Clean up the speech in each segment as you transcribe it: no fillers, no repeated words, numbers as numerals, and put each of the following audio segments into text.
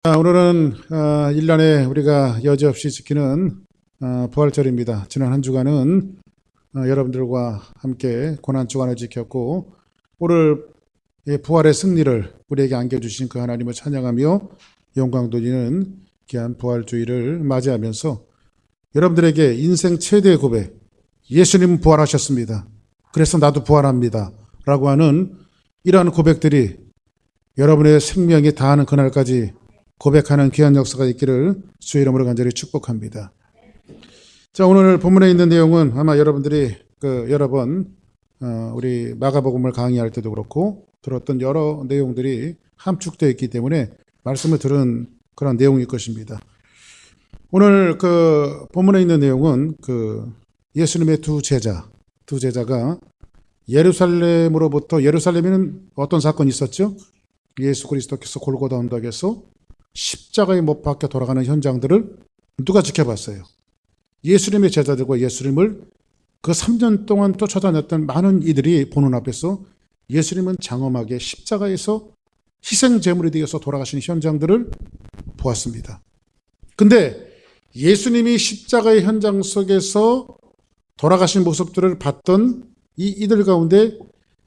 오늘은 1년에 우리가 여지없이 지키는 부활절입니다. 지난 한 주간은 여러분들과 함께 고난주간을 지켰고, 오늘 부활의 승리를 우리에게 안겨주신 그 하나님을 찬양하며 영광 돌리는 귀한 부활주의를 맞이하면서 여러분들에게 인생 최대의 고백, 예수님은 부활하셨습니다, 그래서 나도 부활합니다 라고 하는 이러한 고백들이 여러분의 생명이 다하는 그날까지 고백하는 귀한 역사가 있기를 주의 이름으로 간절히 축복합니다. 자, 오늘 본문에 있는 내용은 아마 여러분들이 여러 번 우리 마가복음을 강의할 때도 그렇고 들었던 여러 내용들이 함축되어 있기 때문에 말씀을 들은 그런 내용일 것입니다. 오늘 본문에 있는 내용은 예수님의 두 제자가 예루살렘에는 어떤 사건이 있었죠? 예수 그리스도께서 골고다 언덕에서 십자가에 못 박혀 돌아가는 현장들을 누가 지켜봤어요? 예수님의 제자들과 예수님을 그 3년 동안 쫓아다녔던 많은 이들이 보는 앞에서 예수님은 장엄하게 십자가에서 희생제물이 되어서 돌아가신 현장들을 보았습니다. 근데 예수님이 십자가의 현장 속에서 돌아가신 모습들을 봤던 이들 가운데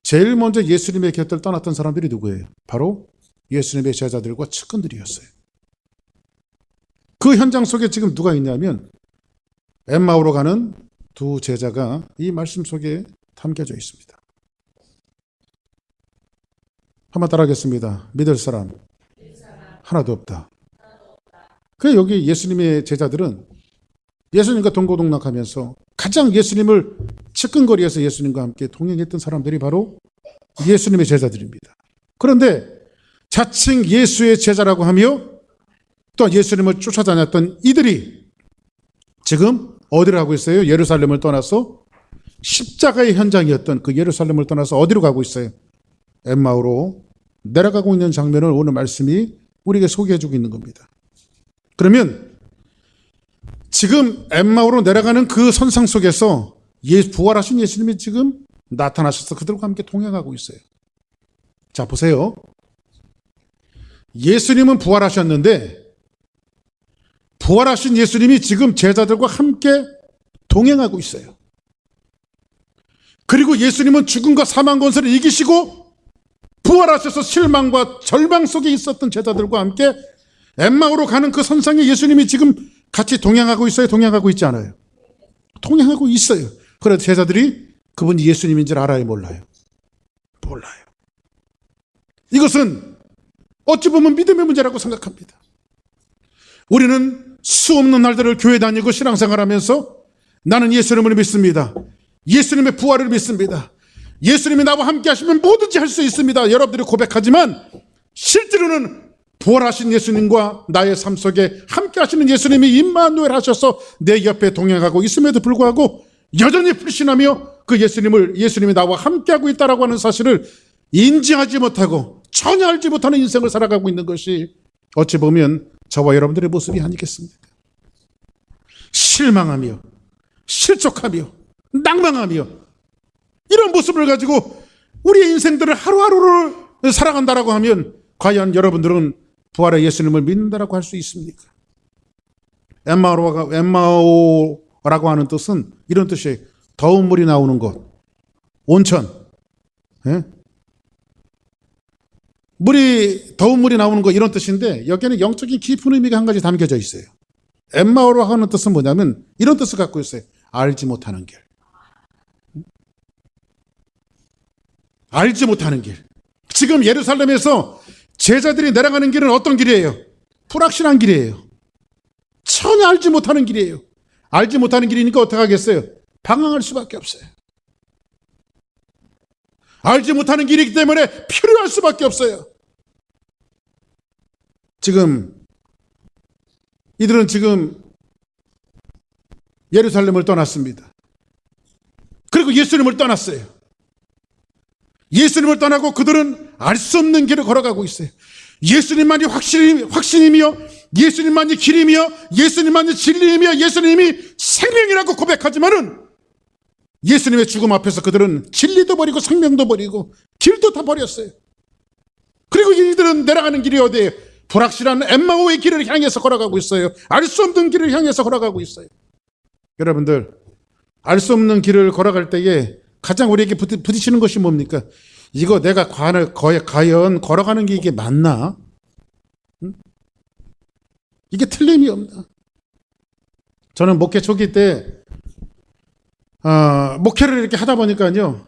제일 먼저 예수님의 곁을 떠났던 사람들이 누구예요? 바로 예수님의 제자들과 측근들이었어요. 그 현장 속에 지금 누가 있냐면 엠마오로 가는 두 제자가 이 말씀 속에 담겨져 있습니다. 한번 따라하겠습니다. 믿을 사람 하나도 없다. 그래서 여기 예수님의 제자들은 예수님과 동고동락하면서 가장 예수님을 측근거리에서 예수님과 함께 동행했던 사람들이 바로 예수님의 제자들입니다. 그런데 자칭 예수의 제자라고 하며 또 예수님을 쫓아다녔던 이들이 지금 어디를 가고 있어요? 예루살렘을 떠나서 십자가의 현장이었던 그 예루살렘을 떠나서 어디로 가고 있어요? 엠마오로 내려가고 있는 장면을 오늘 말씀이 우리에게 소개해주고 있는 겁니다. 그러면 지금 엠마오로 내려가는 그 선상 속에서 부활하신 예수님이 지금 나타나셔서 그들과 함께 동행하고 있어요. 자, 보세요. 예수님은 부활하셨는데 부활하신 예수님이 지금 제자들과 함께 동행하고 있어요. 그리고 예수님은 죽음과 사망 권세를 이기시고 부활하셔서 실망과 절망 속에 있었던 제자들과 함께 엠마오로 가는 그 선상에 예수님이 지금 같이 동행하고 있어요? 동행하고 있지 않아요? 동행하고 있어요. 그래서 제자들이 그분이 예수님인 줄 알아요? 몰라요? 몰라요. 이것은 어찌 보면 믿음의 문제라고 생각합니다. 우리는 수없는 날들을 교회 다니고 신앙생활하면서 나는 예수님을 믿습니다. 예수님의 부활을 믿습니다. 예수님이 나와 함께 하시면 뭐든지 할 수 있습니다. 여러분들이 고백하지만 실제로는 부활하신 예수님과 나의 삶 속에 함께 하시는 예수님이 임마누엘 하셔서 내 옆에 동행하고 있음에도 불구하고 여전히 불신하며 그 예수님이 나와 함께하고 있다라고 하는 사실을 인지하지 못하고 전혀 알지 못하는 인생을 살아가고 있는 것이 어찌 보면 저와 여러분들의 모습이 아니겠습니까? 실망하며 실족하며 낭망하며 이런 모습을 가지고 우리의 인생들을 하루하루를 살아간다라고 하면 과연 여러분들은 부활의 예수님을 믿는다라고 할 수 있습니까? 엠마오라고 하는 뜻은 이런 뜻이에요. 더운 물이 나오는 곳, 온천. 예? 더운 물이 나오는 거 이런 뜻인데 여기에는 영적인 깊은 의미가 한 가지 담겨져 있어요. 엠마오로 하는 뜻은 뭐냐면 이런 뜻을 갖고 있어요. 알지 못하는 길. 알지 못하는 길. 지금 예루살렘에서 제자들이 내려가는 길은 어떤 길이에요? 불확실한 길이에요. 전혀 알지 못하는 길이에요. 알지 못하는 길이니까 어떻게 하겠어요? 방황할 수밖에 없어요. 알지 못하는 길이기 때문에 필요할 수밖에 없어요. 이들은 지금 예루살렘을 떠났습니다. 그리고 예수님을 떠났어요. 예수님을 떠나고 그들은 알 수 없는 길을 걸어가고 있어요. 예수님만이 확신이며 예수님만이 길이며 예수님만이 진리이며 예수님이 생명이라고 고백하지만은 예수님의 죽음 앞에서 그들은 진리도 버리고 생명도 버리고 길도 다 버렸어요. 그리고 이들은 내려가는 길이 어디예요? 불확실한 엠마오의 길을 향해서 걸어가고 있어요. 알 수 없는 길을 향해서 걸어가고 있어요. 여러분들, 알 수 없는 길을 걸어갈 때에 가장 우리에게 부딪히는 것이 뭡니까? 이거 내가 과연 걸어가는 게 이게 맞나? 응? 이게 틀림이 없나? 저는 목회 초기 때 목회를 이렇게 하다 보니까요,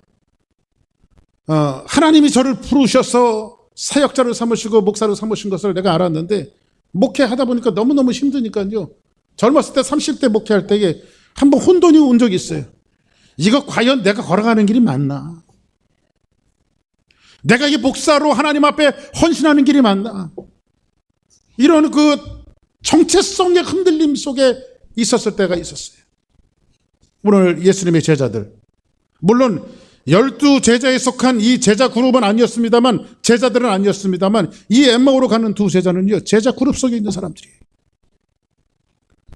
하나님이 저를 부르셔서 사역자를 삼으시고 목사를 삼으신 것을 내가 알았는데, 목회하다 보니까 너무너무 힘드니까요, 젊었을 때 30대 목회할 때에 한번 혼돈이 온 적이 있어요. 이거 과연 내가 걸어가는 길이 맞나? 내가 이 목사로 하나님 앞에 헌신하는 길이 맞나? 이런 그 정체성의 흔들림 속에 있었을 때가 있었어요. 오늘 예수님의 제자들, 물론 12제자에 속한 이 제자 그룹은 아니었습니다만, 제자들은 아니었습니다만, 이 엠마오로 가는 두 제자는요, 제자 그룹 속에 있는 사람들이에요.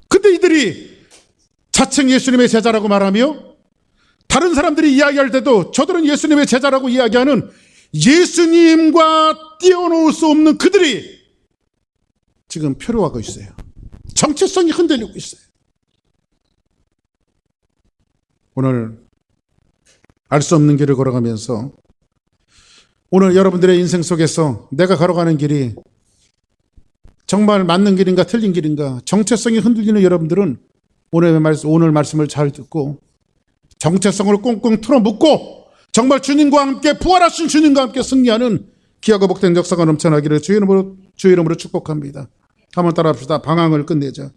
근데 이들이 자칭 예수님의 제자라고 말하며, 다른 사람들이 이야기할 때도 저들은 예수님의 제자라고 이야기하는 예수님과 띄어놓을 수 없는 그들이 지금 표류하고 있어요. 정체성이 흔들리고 있어요. 오늘 알 수 없는 길을 걸어가면서, 오늘 여러분들의 인생 속에서 내가 걸어가는 길이 정말 맞는 길인가 틀린 길인가 정체성이 흔들리는 여러분들은 오늘 말씀을 잘 듣고 정체성을 꽁꽁 틀어묻고 정말 주님과 함께, 부활하신 주님과 함께 승리하는 귀하고 복된 역사가 넘쳐나기를 주의 이름으로 축복합니다. 한번 따라합시다. 방황을 끝내자.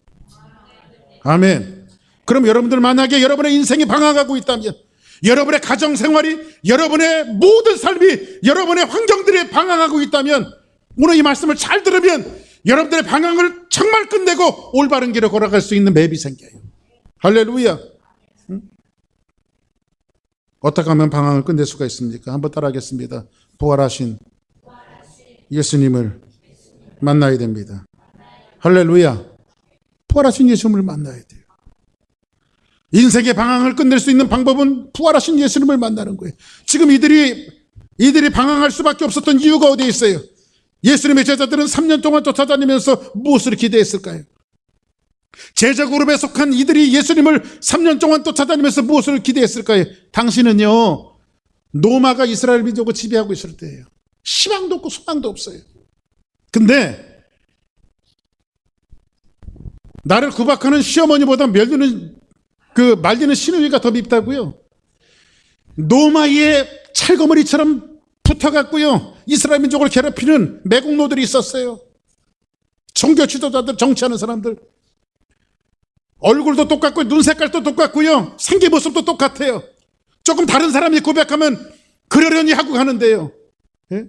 아멘. 그럼 여러분들 만약에 여러분의 인생이 방황하고 있다면, 여러분의 가정생활이, 여러분의 모든 삶이, 여러분의 환경들이 방황하고 있다면, 오늘 이 말씀을 잘 들으면 여러분들의 방황을 정말 끝내고 올바른 길을 걸어갈 수 있는 맵이 생겨요. 할렐루야. 응? 어떻게 하면 방황을 끝낼 수가 있습니까? 한번 따라하겠습니다. 부활하신 예수님을 만나야 됩니다. 할렐루야. 부활하신 예수님을 만나야 돼요. 인생의 방황을 끝낼 수 있는 방법은 부활하신 예수님을 만나는 거예요. 지금 이들이 방황할 수밖에 없었던 이유가 어디에 있어요? 예수님의 제자들은 3년 동안 쫓아다니면서 무엇을 기대했을까요? 제자 그룹에 속한 이들이 예수님을 3년 동안 쫓아다니면서 무엇을 기대했을까요? 당신은요, 로마가 이스라엘 민족을 지배하고 있을 때예요. 희망도 없고 소망도 없어요. 근데 나를 구박하는 시어머니보다 말리는 시누이가 더 밉다고요. 로마의 찰거머리처럼 붙어갔고요, 이스라엘 민족을 괴롭히는 매국노들이 있었어요. 종교 지도자들, 정치하는 사람들. 얼굴도 똑같고 눈 색깔도 똑같고요, 생기 모습도 똑같아요. 조금 다른 사람이 고백하면 그러려니 하고 가는데요. 예?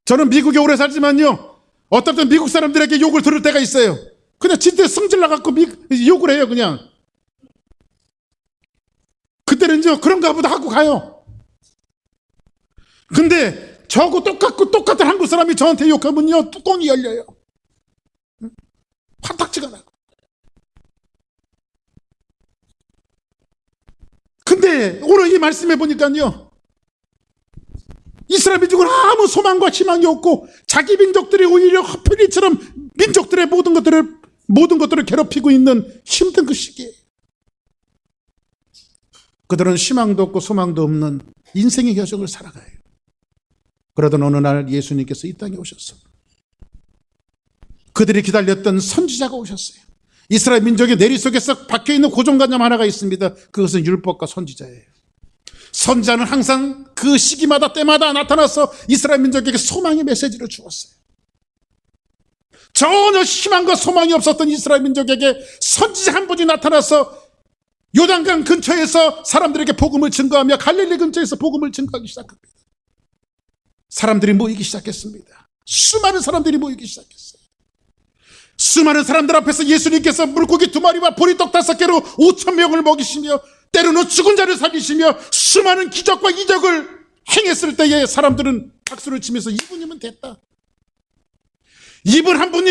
저는 미국에 오래 살지만요, 어떨 땐 미국 사람들에게 욕을 들을 때가 있어요. 그냥 진짜 성질 나갖고 욕을 해요, 그냥. 그때는요, 그런가 보다 하고 가요. 근데 저하고 똑같은 한국 사람이 저한테 욕하면요, 뚜껑이 열려요. 화딱지가 나고. 근데 오늘 이 말씀해 보니까요, 이스라엘 민족은 아무 소망과 희망이 없고 자기 민족들이 오히려 허플리처럼 민족들의 모든 것들을 괴롭히고 있는 힘든 그 시기에 그들은 희망도 없고 소망도 없는 인생의 여정을 살아가요. 그러던 어느 날 예수님께서 이 땅에 오셨어. 그들이 기다렸던 선지자가 오셨어요. 이스라엘 민족의 내리 속에서 박혀있는 고정관념 하나가 있습니다. 그것은 율법과 선지자예요. 선지자는 항상 그 시기마다 때마다 나타나서 이스라엘 민족에게 소망의 메시지를 주었어요. 전혀 희망과 소망이 없었던 이스라엘 민족에게 선지자 한 분이 나타나서 요단강 근처에서 사람들에게 복음을 증거하며 갈릴리 근처에서 복음을 증거하기 시작합니다. 사람들이 모이기 시작했습니다. 수많은 사람들이 모이기 시작했어요. 수많은 사람들 앞에서 예수님께서 물고기 2마리와 보리떡 5개로 5,000명을 먹이시며 때로는 죽은 자를 살리시며 수많은 기적과 이적을 행했을 때에 사람들은 박수를 치면서 이분이면 됐다. 이분 한 분이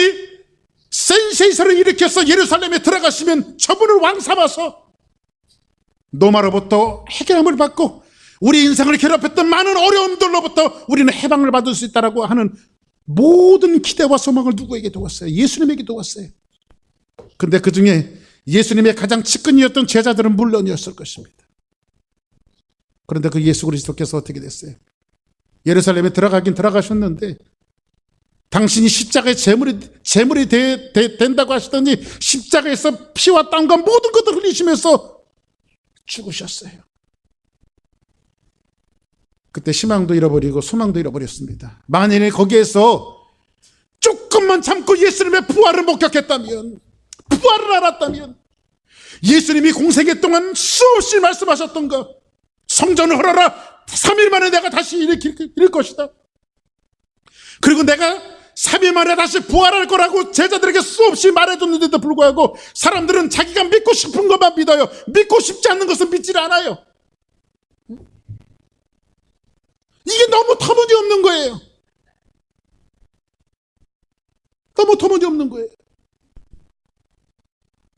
센세이션을 일으켜서 예루살렘에 들어가시면 저분을 왕 삼아서 로마로부터 해결함을 받고 우리 인생을 괴롭혔던 많은 어려움들로부터 우리는 해방을 받을 수 있다라고 하는 모든 기대와 소망을 누구에게 두었어요? 예수님에게 두었어요. 근데 그 중에 예수님의 가장 측근이었던 제자들은 물론이었을 것입니다. 그런데 그 예수 그리스도께서 어떻게 됐어요? 예루살렘에 들어가긴 들어가셨는데 당신이 십자가의 제물이 된다고 하시더니 십자가에서 피와 땀과 모든 것을 흘리시면서 죽으셨어요. 그때 희망도 잃어버리고 소망도 잃어버렸습니다. 만일에 거기에서 조금만 참고 예수님의 부활을 목격했다면, 부활을 알았다면, 예수님이 공생애 동안 수없이 말씀하셨던 것, 성전을 헐어라, 3일 만에 내가 다시 일으킬 것이다. 그리고 내가 3일 만에 다시 부활할 거라고 제자들에게 수없이 말해줬는데도 불구하고 사람들은 자기가 믿고 싶은 것만 믿어요. 믿고 싶지 않는 것은 믿질 않아요. 이게 너무 터무니없는 거예요. 너무 터무니없는 거예요.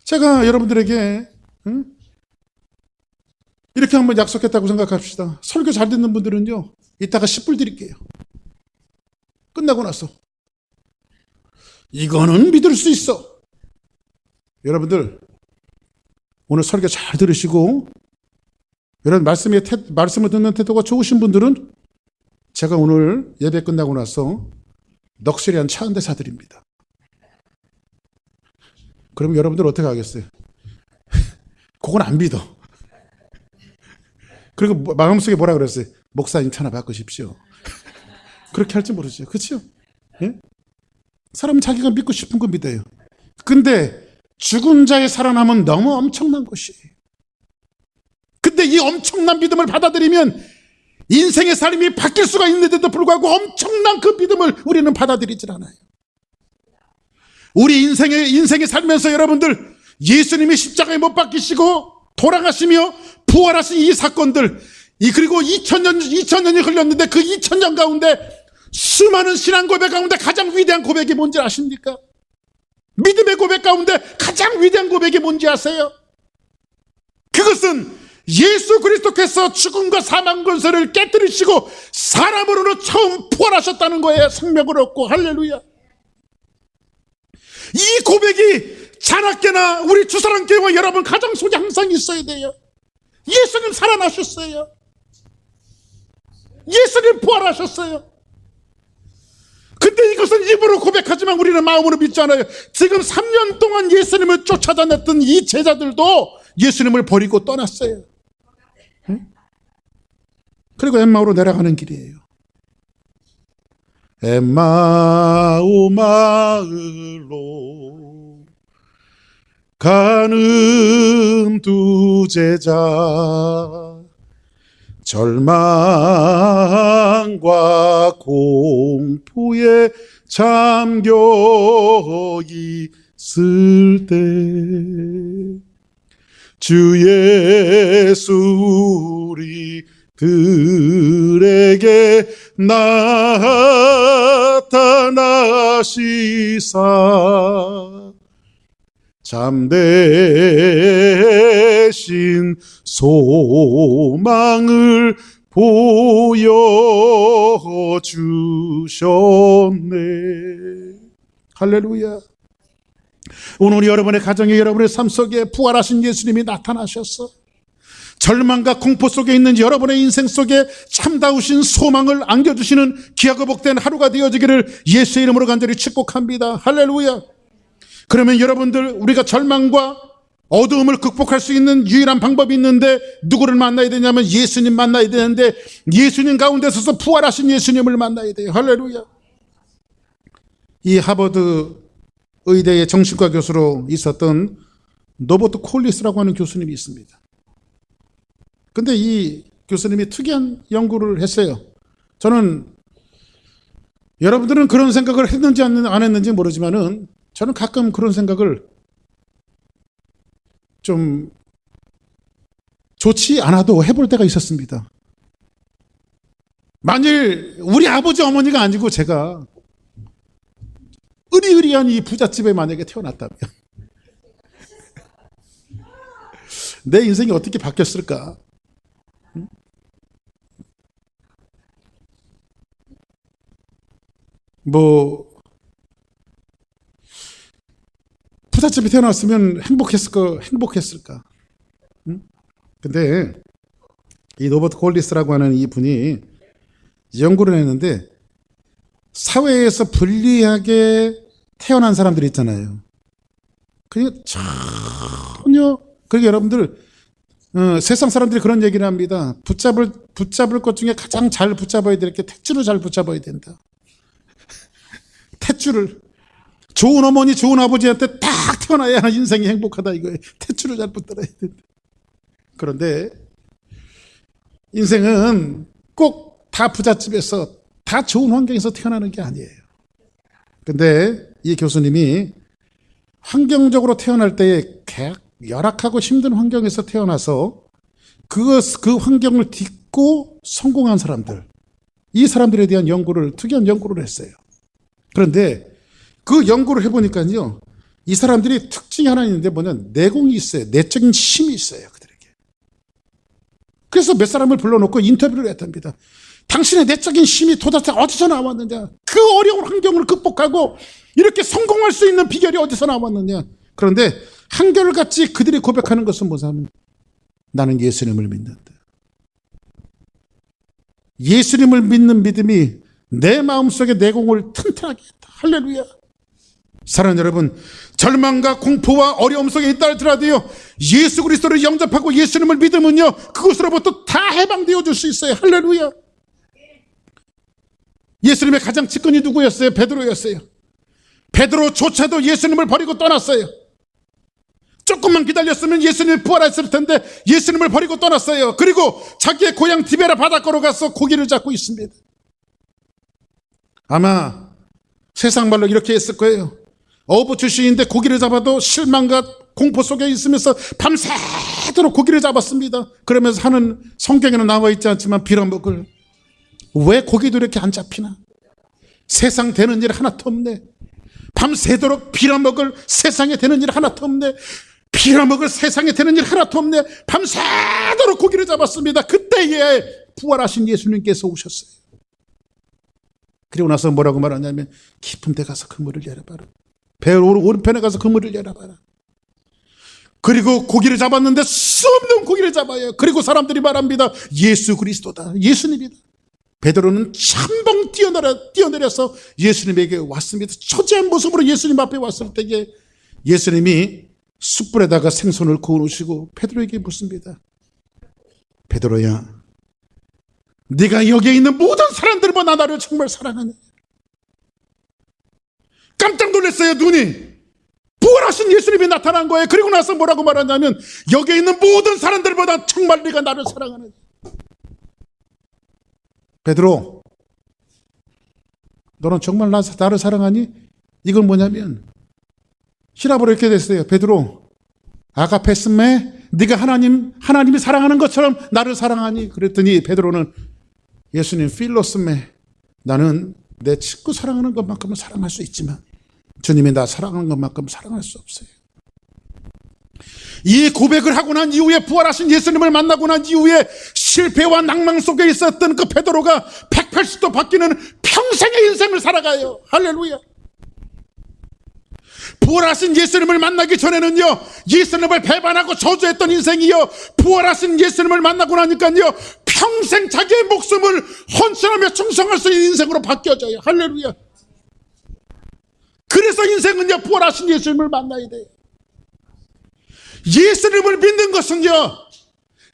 제가 여러분들에게 이렇게 한번 약속했다고 생각합시다. 설교 잘 듣는 분들은요, 이따가 10불 드릴게요. 끝나고 나서. 이거는 믿을 수 있어. 여러분들, 오늘 설교 잘 들으시고 이런 말씀을 듣는 태도가 좋으신 분들은 제가 오늘 예배 끝나고 나서 넋이한 차 한 대 사드립니다. 그럼 여러분들 어떻게 하겠어요? 그건 안 믿어. 그리고 마음속에 뭐라 그랬어요? 목사님 차나 바꾸십시오. 그렇게 할지 모르죠. 그렇죠? 예? 사람은 자기가 믿고 싶은 거 믿어요. 근데 죽은 자의 살아남은 너무 엄청난 것이에요. 근데 이 엄청난 믿음을 받아들이면 인생의 삶이 바뀔 수가 있는데도 불구하고 엄청난 그 믿음을 우리는 받아들이질 않아요. 우리 인생에 살면서 여러분들, 예수님이 십자가에 못 박히시고 돌아가시며 부활하신 이 사건들, 그리고 2000년이 흘렀는데 그 2000년 가운데 수많은 신앙 고백 가운데 가장 위대한 고백이 뭔지 아십니까? 믿음의 고백 가운데 가장 위대한 고백이 뭔지 아세요? 그것은 예수 그리스도께서 죽음과 사망 권세를 깨뜨리시고 사람으로는 처음 부활하셨다는 거예요. 생명을 얻고. 할렐루야. 이 고백이 자나깨나 우리 주사랑교회와 여러분 가정 속에 항상 있어야 돼요. 예수님 살아나셨어요. 예수님 부활하셨어요. 근데 이것은 입으로 고백하지만 우리는 마음으로 믿지 않아요. 지금 3년 동안 예수님을 쫓아다녔던 이 제자들도 예수님을 버리고 떠났어요. 응? 그리고 엠마오로 내려가는 길이에요. 엠마오 마을로 가는 두 제자, 절망과 공포에 잠겨 있을 때 주 예수 우리들에게 나타나시사 잠대신 소망을 보여주셨네. 할렐루야. 오늘 여러분의 가정에, 여러분의 삶 속에 부활하신 예수님이 나타나셨어. 절망과 공포 속에 있는 여러분의 인생 속에 참다우신 소망을 안겨주시는 귀하고 복된 하루가 되어지기를 예수의 이름으로 간절히 축복합니다. 할렐루야. 그러면 여러분들, 우리가 절망과 어두움을 극복할 수 있는 유일한 방법이 있는데 누구를 만나야 되냐면 예수님 만나야 되는데, 예수님 가운데 서서 부활하신 예수님을 만나야 돼요. 할렐루야. 이 하버드 의대의 정신과 교수로 있었던 노버트 콜리스라고 하는 교수님이 있습니다. 근데 이 교수님이 특이한 연구를 했어요. 저는 여러분들은 그런 생각을 했는지 안 했는지 모르지만은 저는 가끔 그런 생각을 좀 좋지 않아도 해볼 때가 있었습니다. 만일 우리 아버지 어머니가 아니고 제가 으리으리한 이 부잣집에 만약에 태어났다면 내 인생이 어떻게 바뀌었을까? 뭐 부잣집에 태어났으면 행복했을까? 응? 근데 이 로버트 콜리스라고 하는 이 분이 연구를 했는데 사회에서 불리하게 태어난 사람들이 있잖아요. 그냥 전혀 그러니까 여러분들 세상 사람들이 그런 얘기를 합니다. 붙잡을 것 중에 가장 잘 붙잡아야 될 게 탯줄을 잘 붙잡아야 된다. 탯줄을 좋은 어머니 좋은 아버지한테 딱 태어나야 인생이 행복하다 이거예요. 탯줄을 잘 붙들어야 된다. 그런데 인생은 꼭 다 부잣집에서 다 좋은 환경에서 태어나는 게 아니에요. 근데 이 교수님이 환경적으로 태어날 때에 열악하고 힘든 환경에서 태어나서 그 환경을 딛고 성공한 사람들, 이 사람들에 대한 특이한 연구를 했어요. 그런데 그 연구를 해보니까요, 이 사람들이 특징이 하나 있는데 내공이 있어요. 내적인 힘이 있어요, 그들에게. 그래서 몇 사람을 불러놓고 인터뷰를 했답니다. 당신의 내적인 힘이 도대체 어디서 나왔느냐? 그 어려운 환경을 극복하고 이렇게 성공할 수 있는 비결이 어디서 나왔느냐? 그런데 한결같이 그들이 고백하는 것은 뭐냐면 나는 예수님을 믿는다. 예수님을 믿는 믿음이 내 마음속의 내공을 튼튼하게 했다. 할렐루야. 사랑하는 여러분, 절망과 공포와 어려움 속에 있다 할지라도요, 예수 그리스도를 영접하고 예수님을 믿으면요, 그것으로부터 다 해방되어 줄 수 있어요. 할렐루야. 예수님의 가장 측근이 누구였어요? 베드로였어요. 베드로조차도 예수님을 버리고 떠났어요. 조금만 기다렸으면 예수님이 부활했을 텐데 예수님을 버리고 떠났어요. 그리고 자기의 고향 디베라 바닷가로 가서 고기를 잡고 있습니다. 아마 세상 말로 이렇게 했을 거예요. 어부 출신인데 고기를 잡아도 실망과 공포 속에 있으면서 밤새도록 고기를 잡았습니다. 그러면서 하는 성경에는 나와 있지 않지만 빌어먹을, 왜 고기도 이렇게 안 잡히나? 세상 되는 일 하나도 없네. 밤새도록 빌어먹을 세상에 되는 일 하나도 없네. 빌어먹을 세상에 되는 일 하나도 없네. 밤새도록 고기를 잡았습니다. 그때에 부활하신 예수님께서 오셨어요. 그리고 나서 뭐라고 말하냐면 깊은 데 가서 그물을 열어봐라. 배 오른편에 가서 그물을 열어봐라. 그리고 고기를 잡았는데 수 없는 고기를 잡아요. 그리고 사람들이 말합니다. 예수 그리스도다. 예수님이다. 베드로는 참봉 뛰어내려서 예수님에게 왔습니다. 초췌한 모습으로 예수님 앞에 왔을 때에 예수님이 숯불에다가 생선을 구워놓으시고 베드로에게 묻습니다. 베드로야, 네가 여기에 있는 모든 사람들보다 나를 정말 사랑하냐? 깜짝 놀랐어요. 눈이 부활하신 예수님이 나타난 거예요. 그리고 나서 뭐라고 말하냐면 여기에 있는 모든 사람들보다 정말 네가 나를 사랑하느냐? 베드로, 너는 정말 나를 사랑하니? 이건 뭐냐면 히라보로 이렇게 됐어요. 베드로, 아가페스메, 네가 하나님이 사랑하는 것처럼 나를 사랑하니? 그랬더니 베드로는 예수님 필로스메, 나는 내 친구 사랑하는 것만큼은 사랑할 수 있지만 주님이 나 사랑하는 것만큼 사랑할 수 없어요. 이 고백을 하고 난 이후에 부활하신 예수님을 만나고 난 이후에 실패와 낭망 속에 있었던 그 베드로가 180도 바뀌는 평생의 인생을 살아가요. 할렐루야. 부활하신 예수님을 만나기 전에는요, 예수님을 배반하고 저주했던 인생이요, 부활하신 예수님을 만나고 나니까요, 평생 자기의 목숨을 헌신하며 충성할 수 있는 인생으로 바뀌어져요. 할렐루야. 그래서 인생은요, 부활하신 예수님을 만나야 돼요. 예수님을 믿는 것은요,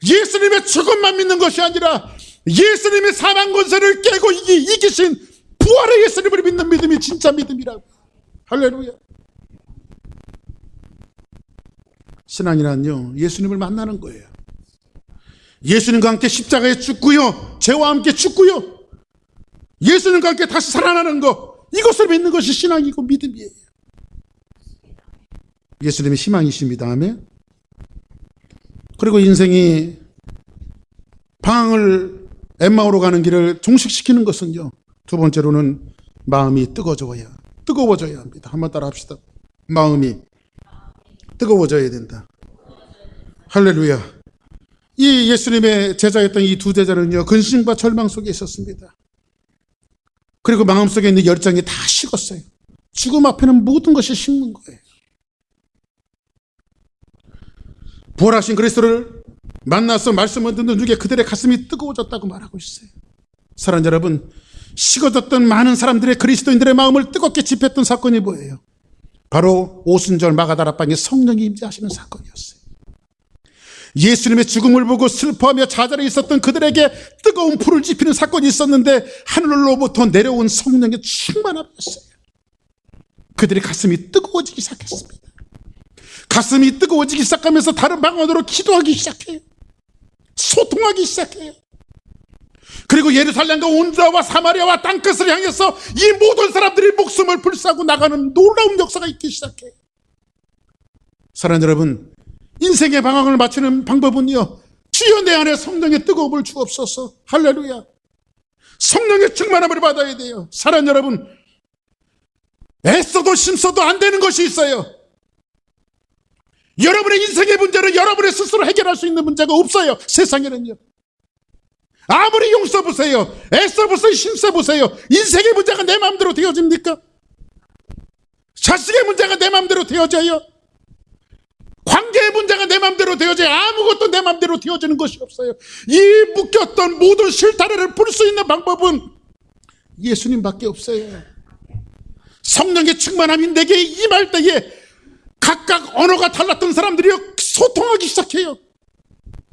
예수님의 죽음만 믿는 것이 아니라 예수님의 사망 권세를 깨고 이기신 부활의 예수님을 믿는 믿음이 진짜 믿음이라고. 할렐루야. 신앙이란요, 예수님을 만나는 거예요. 예수님과 함께 십자가에 죽고요, 죄와 함께 죽고요, 예수님과 함께 다시 살아나는 거, 이것을 믿는 것이 신앙이고 믿음이에요. 예수님이 희망이십니다. 아멘. 그리고 인생이 방황을 엠마오로 가는 길을 종식시키는 것은요, 두 번째로는 마음이 뜨거워져야 합니다. 한번 따라 합시다. 마음이 뜨거워져야 된다. 할렐루야. 이 예수님의 제자였던 이 두 제자는요, 근심과 절망 속에 있었습니다. 그리고 마음속에 있는 열정이 다 식었어요. 죽음 앞에는 모든 것이 식는 거예요. 부활하신 그리스도를 만나서 말씀을 듣는 중에 그들의 가슴이 뜨거워졌다고 말하고 있어요. 사랑하는 여러분, 식어졌던 많은 사람들의 그리스도인들의 마음을 뜨겁게 집혔던 사건이 뭐예요? 바로 오순절 마가다락방에 성령이 임재하시는 사건이었어요. 예수님의 죽음을 보고 슬퍼하며 좌절해 있었던 그들에게 뜨거운 불을 지피는 사건이 있었는데 하늘로부터 내려온 성령의 충만함이었어요. 그들의 가슴이 뜨거워지기 시작했습니다. 가슴이 뜨거워지기 시작하면서 다른 방언으로 기도하기 시작해요. 소통하기 시작해요. 그리고 예루살렘과 온자와 사마리아와 땅끝을 향해서 이 모든 사람들이 목숨을 불사고 나가는 놀라운 역사가 있기 시작해요. 사랑하는 여러분, 인생의 방황을 마치는 방법은요, 주여 내 안에 성령의 뜨거움을 주옵소서. 할렐루야. 성령의 충만함을 받아야 돼요. 사랑하는 여러분, 애써도 힘써도 안 되는 것이 있어요. 여러분의 인생의 문제는 여러분의 스스로 해결할 수 있는 문제가 없어요. 세상에는요. 아무리 용서보세요, 애써보세요, 힘써보세요, 인생의 문제가 내 마음대로 되어집니까? 자식의 문제가 내 마음대로 되어져요? 관계의 문제가 내 마음대로 되어져요? 아무것도 내 마음대로 되어지는 것이 없어요. 이 묶였던 모든 실타래를 풀 수 있는 방법은 예수님밖에 없어요. 성령의 충만함이 내게 임할 때에 각각 언어가 달랐던 사람들이 소통하기 시작해요.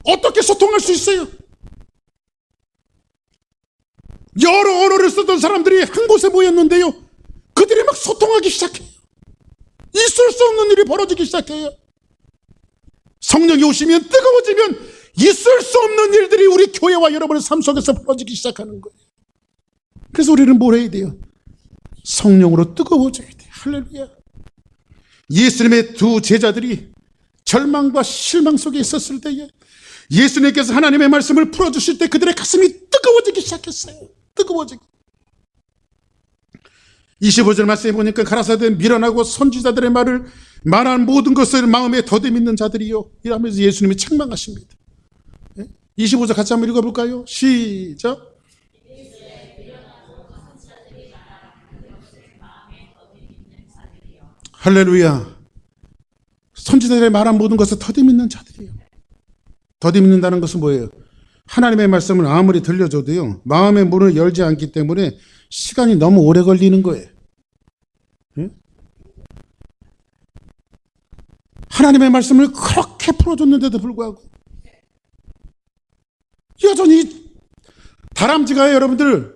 어떻게 소통할 수 있어요? 여러 언어를 쓰던 사람들이 한 곳에 모였는데요, 그들이 막 소통하기 시작해요. 있을 수 없는 일이 벌어지기 시작해요. 성령이 오시면, 뜨거워지면 있을 수 없는 일들이 우리 교회와 여러분의 삶 속에서 벌어지기 시작하는 거예요. 그래서 우리는 뭘 해야 돼요? 성령으로 뜨거워져야 돼요. 할렐루야. 예수님의 두 제자들이 절망과 실망 속에 있었을 때에 예수님께서 하나님의 말씀을 풀어주실 때 그들의 가슴이 뜨거워지기 시작했어요. 뜨거워지기. 25절 말씀해 보니까 가라사대 미련하고 선지자들의 말을 말한 모든 것을 마음에 더듬이는 자들이요, 이러면서 예수님이 책망하십니다. 25절 같이 한번 읽어볼까요? 시작. 할렐루야. 선지자들의 말한 모든 것을 더듬이는 자들이요. 더듬는다는 것은 뭐예요? 하나님의 말씀을 아무리 들려줘도요, 마음의 문을 열지 않기 때문에 시간이 너무 오래 걸리는 거예요. 하나님의 말씀을 그렇게 풀어줬는데도 불구하고 여전히 다람쥐가 여러분들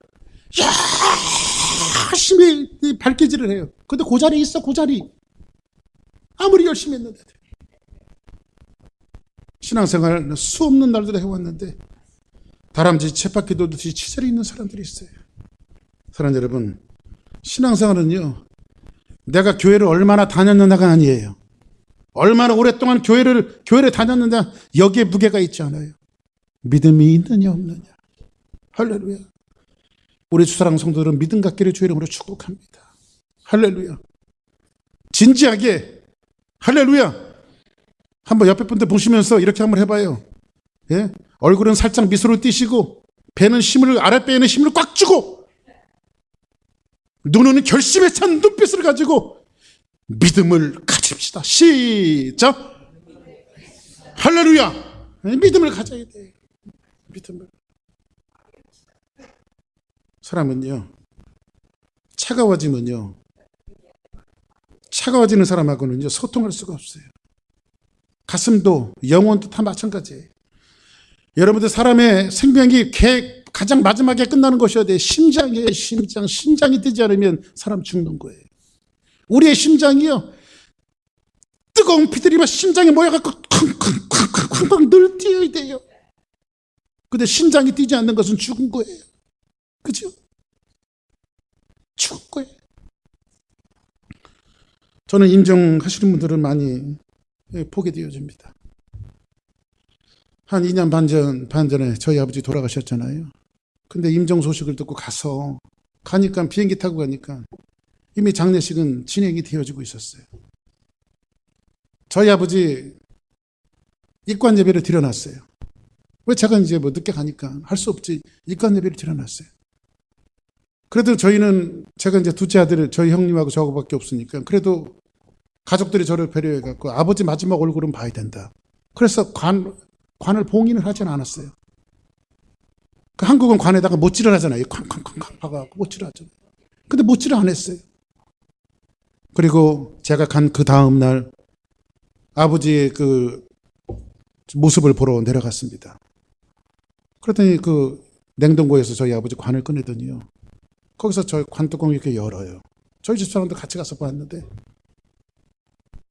열심히 발기질을 해요. 근데 그 자리에 있어, 그 자리. 아무리 열심히 했는데. 신앙생활 수 없는 날들을 해왔는데 다람쥐 쳇바퀴 돌듯이 치절이 있는 사람들이 있어요. 사랑하는 여러분, 신앙생활은요, 내가 교회를 얼마나 다녔느냐가 아니에요. 얼마나 오랫동안 교회를 다녔느냐, 여기에 무게가 있지 않아요. 믿음이 있느냐 없느냐. 할렐루야. 우리 주사랑 성도들은 믿음 갖기를 주의 이름으로 축복합니다. 할렐루야. 진지하게, 할렐루야. 한번 옆에 분들 보시면서 이렇게 한번 해봐요. 예? 얼굴은 살짝 미소를 띠시고, 배는 힘을, 아랫배에는 힘을 꽉 주고, 눈은 결심에 찬 눈빛을 가지고 믿음을 가집시다. 시작. 할렐루야. 믿음을 가져야 돼. 믿음을. 사람은요, 차가워지면요, 차가워지는 사람하고는요, 소통할 수가 없어요. 가슴도 영혼도 다 마찬가지예요. 여러분들 사람의 생명이 가장 마지막에 끝나는 것이어야 돼요. 심장이에요. 심장이 뜨지 않으면 사람 죽는 거예요. 우리의 심장이요, 뜨거운 피들이 막 심장에 모여갖고 쿵쿵쿵쿵쿵 늘 뛰어야 돼요. 근데 심장이 뛰지 않는 것은 죽은 거예요. 그죠? 죽은 거예요. 저는 임종하시는 분들은 많이 보게 되어집니다. 한 2년 반 전에 저희 아버지 돌아가셨잖아요. 근데 임종 소식을 듣고 가니까 비행기 타고 가니까 이미 장례식은 진행이 되어지고 있었어요. 저희 아버지 입관 예배를 드려놨어요. 왜 제가 이제 늦게 가니까 할 수 없지. 입관 예배를 드려놨어요. 그래도 저희는, 제가 이제 둘째 아들, 저희 형님하고 저하고밖에 없으니까, 그래도 가족들이 저를 배려해갖고 아버지 마지막 얼굴은 봐야 된다. 그래서 관을 봉인을 하지는 않았어요. 그 한국은 관에다가 못질을 하잖아요. 쾅쾅쾅쾅 박아갖고 못질을 하잖아요. 근데 못질을 안 했어요. 그리고 제가 간 그 다음날 아버지의 그 모습을 보러 내려갔습니다. 그랬더니 그 냉동고에서 저희 아버지 관을 꺼내더니요, 거기서 저 관뚜껑 이렇게 열어요. 저희 집 사람들 같이 가서 봤는데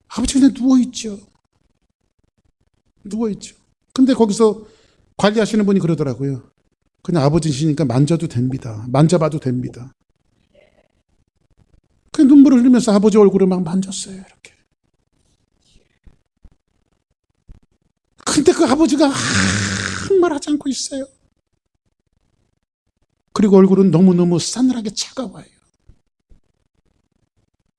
아버지 그냥 누워있죠. 누워있죠. 근데 거기서 관리하시는 분이 그러더라고요. 그냥 아버지시니까 만져도 됩니다. 만져봐도 됩니다. 그 눈물을 흘리면서 아버지 얼굴을 막 만졌어요. 이렇게. 근데 그 아버지가 아무 말 하지 않고 있어요. 그리고 얼굴은 너무너무 싸늘하게 차가워요.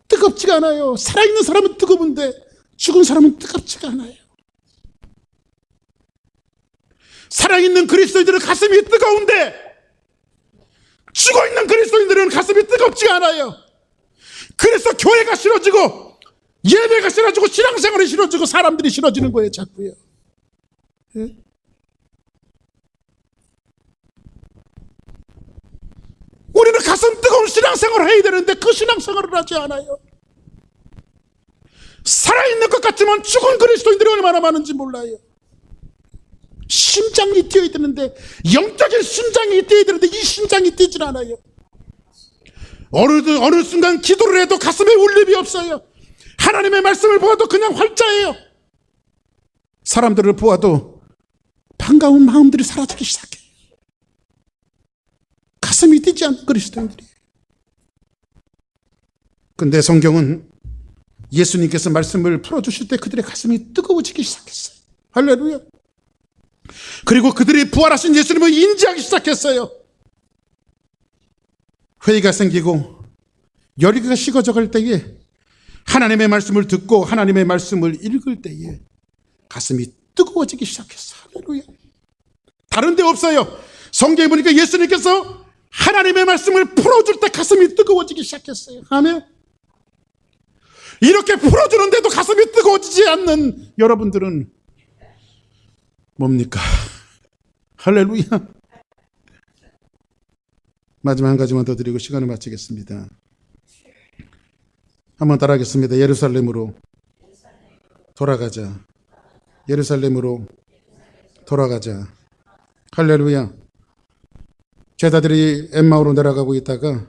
뜨겁지가 않아요. 살아있는 사람은 뜨거운데 죽은 사람은 뜨겁지가 않아요. 살아있는 그리스도인들은 가슴이 뜨거운데 죽어있는 그리스도인들은 가슴이 뜨겁지가 않아요. 그래서 교회가 싫어지고 예배가 싫어지고 신앙생활이 싫어지고 사람들이 싫어지는 거예요. 자꾸요. 예? 우리는 가슴 뜨거운 신앙생활을 해야 되는데 그 신앙생활을 하지 않아요. 살아있는 것 같지만 죽은 그리스도인들이 얼마나 많은지 몰라요. 심장이 뛰어야 되는데, 영적인 심장이 뛰어야 되는데 이 심장이 뛰질 않아요. 어느 순간 기도를 해도 가슴에 울림이 없어요. 하나님의 말씀을 보아도 그냥 활자예요. 사람들을 보아도 반가운 마음들이 사라지기 시작해요. 가슴이 뛰지 않는 그리스도인들이. 근데 성경은 예수님께서 말씀을 풀어주실 때 그들의 가슴이 뜨거워지기 시작했어요. 할렐루야. 그리고 그들이 부활하신 예수님을 인지하기 시작했어요. 회의가 생기고 열기가 식어져 갈 때에 하나님의 말씀을 듣고 하나님의 말씀을 읽을 때에 가슴이 뜨거워지기 시작했어요. 할렐루야. 다른 데 없어요. 성경에 보니까 예수님께서 하나님의 말씀을 풀어줄 때 가슴이 뜨거워지기 시작했어요. 아멘. 이렇게 풀어주는데도 가슴이 뜨거워지지 않는 여러분들은 뭡니까? 할렐루야. 마지막 한 가지만 더 드리고 시간을 마치겠습니다. 한번 따라하겠습니다. 예루살렘으로 돌아가자. 예루살렘으로 돌아가자. 할렐루야. 제자들이 엠마오로 내려가고 있다가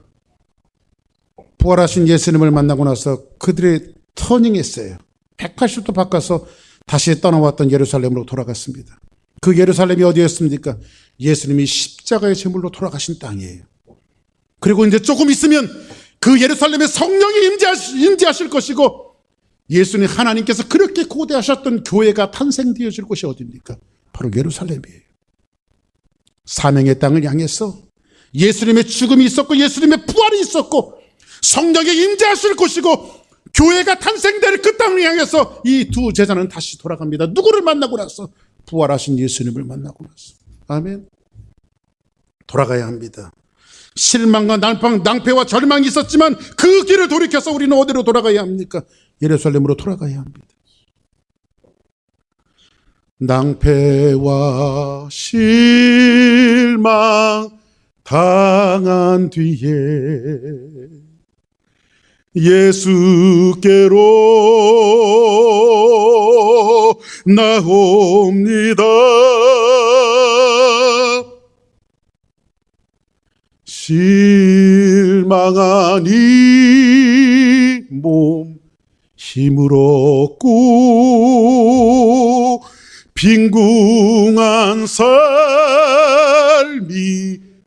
부활하신 예수님을 만나고 나서 그들이 터닝했어요. 180도 바꿔서 다시 떠나왔던 예루살렘으로 돌아갔습니다. 그 예루살렘이 어디였습니까? 예수님이 십자가의 제물로 돌아가신 땅이에요. 그리고 이제 조금 있으면 그 예루살렘에 성령이 임재하실 것이고 예수님 하나님께서 그렇게 고대하셨던 교회가 탄생되어질 곳이 어디입니까? 바로 예루살렘이에요. 사명의 땅을 향해서 예수님의 죽음이 있었고 예수님의 부활이 있었고 성령이 임재하실 곳이고 교회가 탄생될 그 땅을 향해서 이 두 제자는 다시 돌아갑니다. 누구를 만나고 나서? 부활하신 예수님을 만나고 나서. 아멘. 돌아가야 합니다. 실망과 낭패와 절망이 있었지만 그 길을 돌이켜서 우리는 어디로 돌아가야 합니까? 예루살렘으로 돌아가야 합니다. 낭패와 실망 당한 뒤에 예수께로 나옵니다. 실망한 이 몸 힘을 얻고 빈궁한 삶이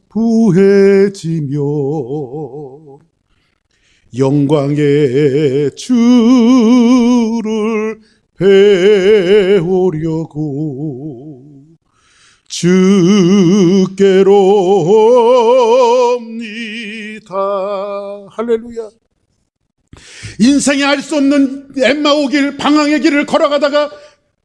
부해지며 영광의 주를 배우려고 주께로 옵니다. 할렐루야. 인생에 알 수 없는 엠마오 길, 방황의 길을 걸어가다가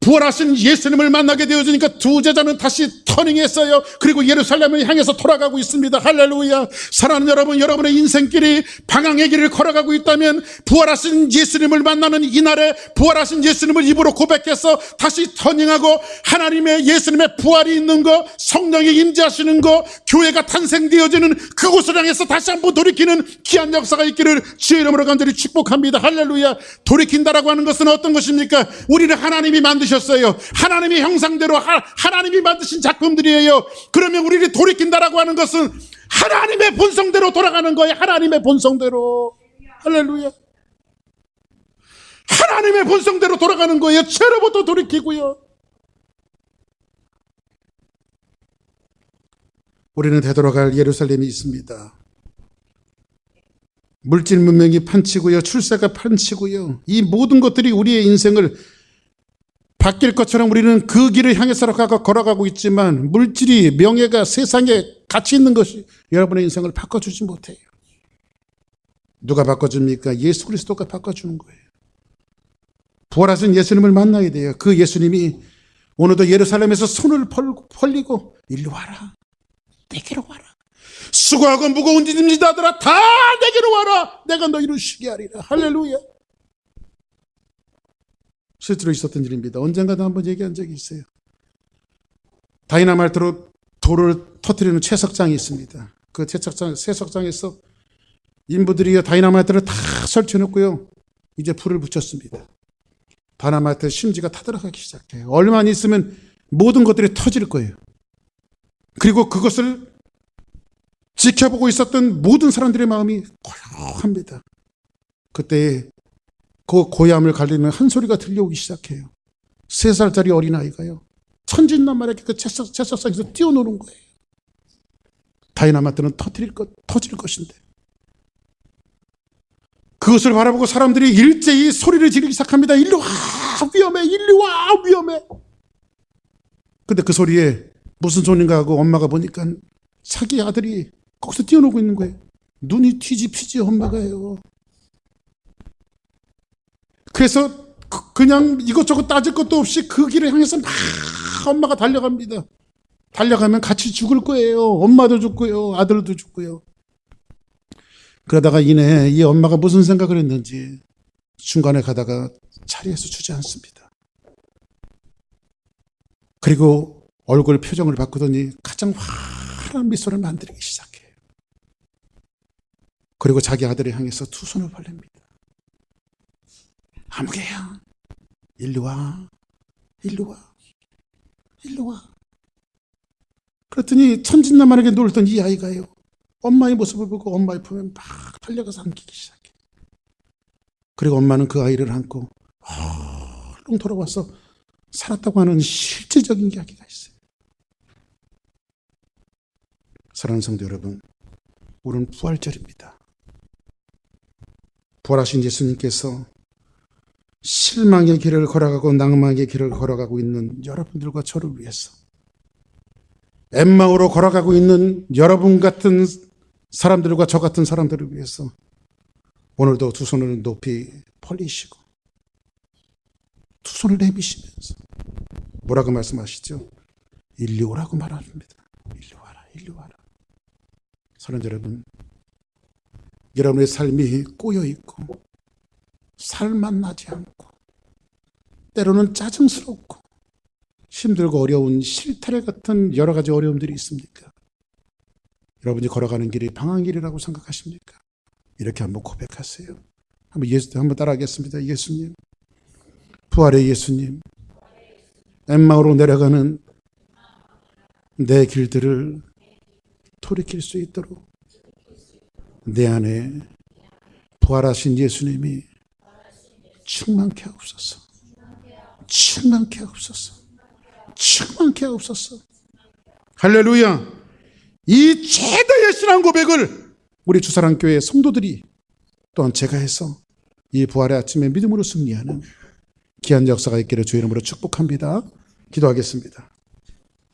부활하신 예수님을 만나게 되어지니까 두 제자는 다시 터닝했어요. 그리고 예루살렘을 향해서 돌아가고 있습니다. 할렐루야. 사랑하는 여러분, 여러분의 인생길이 방향의 길을 걸어가고 있다면 부활하신 예수님을 만나는 이날에 부활하신 예수님을 입으로 고백해서 다시 터닝하고 하나님의 예수님의 부활이 있는 거, 성령이 임재하시는 거, 교회가 탄생되어지는 그곳을 향해서 다시 한번 돌이키는 귀한 역사가 있기를 주의 이름으로 간절히 축복합니다. 할렐루야. 돌이킨다라고 하는 것은 어떤 것입니까? 우리는 하나님이 만드셨어요. 하나님의 형상대로 하나님이 만드신 작품들이에요. 그러면 우리를 돌이킨다라고 하는 것은 하나님의 본성대로 돌아가는 거예요. 하나님의 본성대로. 할렐루야. 하나님의 본성대로 돌아가는 거예요. 죄로부터 돌이키고요. 우리는 되돌아갈 예루살렘이 있습니다. 물질 문명이 판치고요. 출세가 판치고요. 이 모든 것들이 우리의 인생을 바뀔 것처럼 우리는 그 길을 향해서 걸어가고 있지만 물질이, 명예가, 세상에 가치 있는 것이 여러분의 인생을 바꿔주지 못해요. 누가 바꿔줍니까? 예수 그리스도가 바꿔주는 거예요. 부활하신 예수님을 만나야 돼요. 그 예수님이 오늘도 예루살렘에서 손을 벌리고 일로 와라. 내게로 와라. 수고하고 무거운 짐 지는 자들아 다 내게로 와라. 내가 너희를 쉬게 하리라. 할렐루야. 실제로 있었던 일입니다. 언젠가도 한번 얘기한 적이 있어요. 다이나마이트로 돌을 터뜨리는 채석장이 있습니다. 그 채석장에서 인부들이 다이나마이트를 다 설치해놓고요. 이제 불을 붙였습니다. 다이나마이트 심지가 타들어가기 시작해요. 얼마나 있으면 모든 것들이 터질 거예요. 그리고 그것을 지켜보고 있었던 모든 사람들의 마음이 고요합니다. 그때 그 고요함을 가리는 한 소리가 들려오기 시작해요. 3살짜리 어린아이가요. 천진난만하게 그 채석상에서 뛰어노는 거예요. 다이나마이트는 터질 것인데. 그것을 바라보고 사람들이 일제히 소리를 지르기 시작합니다. 일로 와, 위험해, 일로 와, 위험해. 근데 그 소리에 무슨 소린가 하고 엄마가 보니까 자기 아들이 거기서 뛰어놀고 있는 거예요. 눈이 뒤집히지 엄마가요. 그래서 그냥 이것저것 따질 것도 없이 그 길을 향해서 막 엄마가 달려갑니다. 달려가면 같이 죽을 거예요. 엄마도 죽고요. 아들도 죽고요. 그러다가 이내 이 엄마가 무슨 생각을 했는지 중간에 가다가 자리에서 주저앉습니다. 그리고 얼굴 표정을 바꾸더니 가장 환한 미소를 만들기 시작해요. 그리고 자기 아들을 향해서 2손을 벌립니다. 아무개야, 일로 와, 일로 와, 일로 와. 그랬더니 천진난만하게 놀던 이 아이가요. 엄마의 모습을 보고 엄마의 품에 막 달려가서 안기기 시작해요. 그리고 엄마는 그 아이를 안고 헐렁 돌아와서 살았다고 하는 실제적인 이야기가 있어요. 사랑하는 성도 여러분, 오늘은 부활절입니다. 부활하신 예수님께서 실망의 길을 걸어가고 낭만의 길을 걸어가고 있는 여러분들과 저를 위해서, 엠마오로 걸어가고 있는 여러분 같은 사람들과 저 같은 사람들을 위해서 오늘도 2손을 높이 벌리시고 2손을 내미시면서 뭐라고 말씀하시죠? 일리 오라고 말합니다. 일리 와라, 일리 와라. 사랑하는 여러분, 여러분의 삶이 꼬여있고 살만 나지 않고 때로는 짜증스럽고 힘들고 어려운 실타래 같은 여러 가지 어려움들이 있습니까? 여러분이 걸어가는 길이 방황길이라고 생각하십니까? 이렇게 한번 고백하세요. 한번 따라하겠습니다. 예수님, 부활의 예수님, 엠마오로 내려가는 내 길들을 돌이킬 수 있도록 내 안에 부활하신 예수님이 충만케 하옵소서. 충만케 하옵소서. 충만케 하옵소서. 할렐루야. 이 최대의 신앙 고백을 우리 주사랑교회 성도들이 또한 제가 해서 이 부활의 아침에 믿음으로 승리하는 귀한 역사가 있기를 주의 이름으로 축복합니다. 기도하겠습니다.